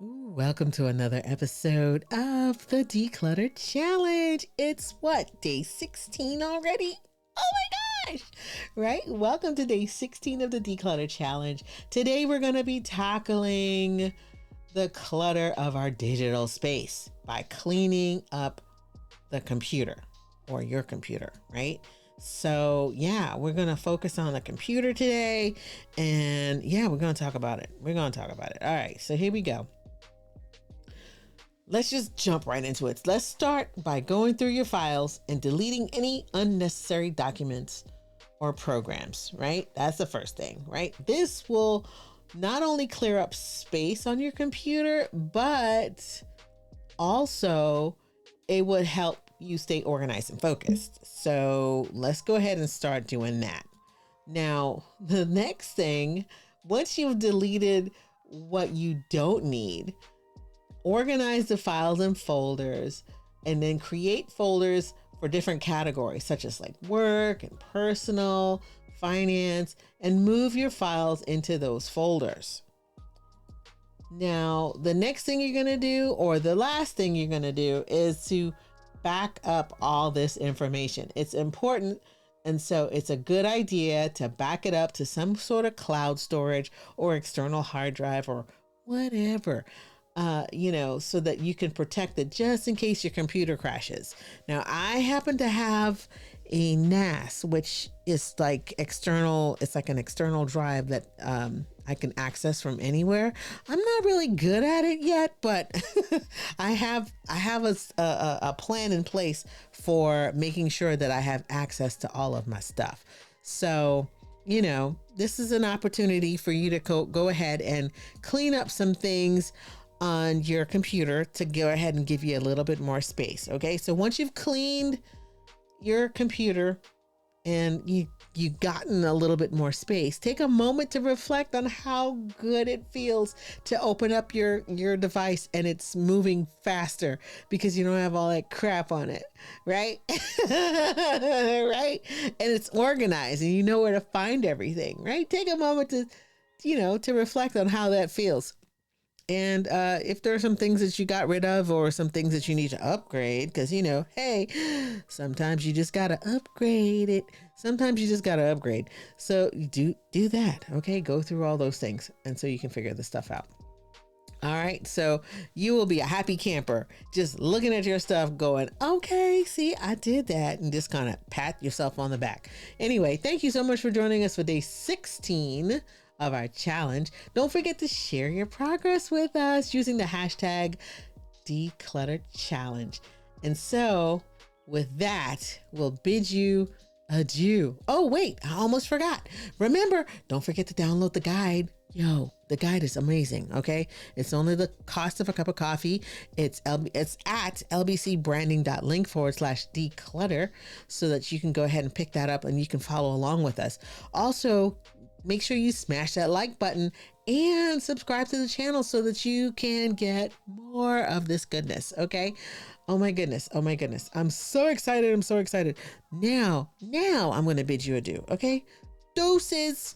Ooh, welcome to another episode of the Declutter Challenge. It's what, day 16 already? Oh my gosh, right? Welcome to day 16 of the Declutter Challenge. Today we're going to be tackling the clutter of our digital space by cleaning up the computer or your computer, right? So yeah, we're going to focus on the computer today and yeah, we're going to talk about it. All right, so here we go. Let's just jump right into it. Let's start by going through your files and deleting any unnecessary documents or programs, right? That's the first thing, right? This will not only clear up space on your computer, but also it would help you stay organized and focused. So let's go ahead and start doing that. Now, the next thing, once you've deleted what you don't need, organize the files in folders and then create folders for different categories such as like work and personal, finance, and move your files into those folders. Now, the next thing you're going to do, or the last thing you're going to do, is to back up all this information. It's important. And so it's a good idea to back it up to some sort of cloud storage or external hard drive or whatever. So that you can protect it just in case your computer crashes. Now, I happen to have a NAS, which is like external. It's like an external drive that I can access from anywhere. I'm not really good at it yet, but I have a plan in place for making sure that I have access to all of my stuff. So, this is an opportunity for you to go ahead and clean up some things on your computer to go ahead and give you a little bit more space. Okay. So once you've cleaned your computer and you've gotten a little bit more space, take a moment to reflect on how good it feels to open up your device and it's moving faster because you don't have all that crap on it. Right. Right. And it's organized and you know where to find everything. Right. Take a moment to reflect on how that feels. And if there are some things that you got rid of or some things that you need to upgrade, because, hey, sometimes you just got to upgrade it. Sometimes you just got to upgrade. So do that. Okay. Go through all those things. And so you can figure this stuff out. All right. So you will be a happy camper just looking at your stuff going, okay, see, I did that, and just kind of pat yourself on the back. Anyway, thank you so much for joining us for day 16 of our challenge. Don't forget to share your progress with us using the hashtag Declutter Challenge. And so with that, we'll bid you adieu. Oh, wait, I almost forgot. Remember, don't forget to download the guide. The guide is amazing. Okay. It's only the cost of a cup of coffee. It's at lbcbranding.link/declutter so that you can go ahead and pick that up and you can follow along with us. Also, make sure you smash that like button and subscribe to the channel so that you can get more of this goodness. Okay. Oh my goodness. I'm so excited. Now I'm going to bid you adieu. Okay. Doses.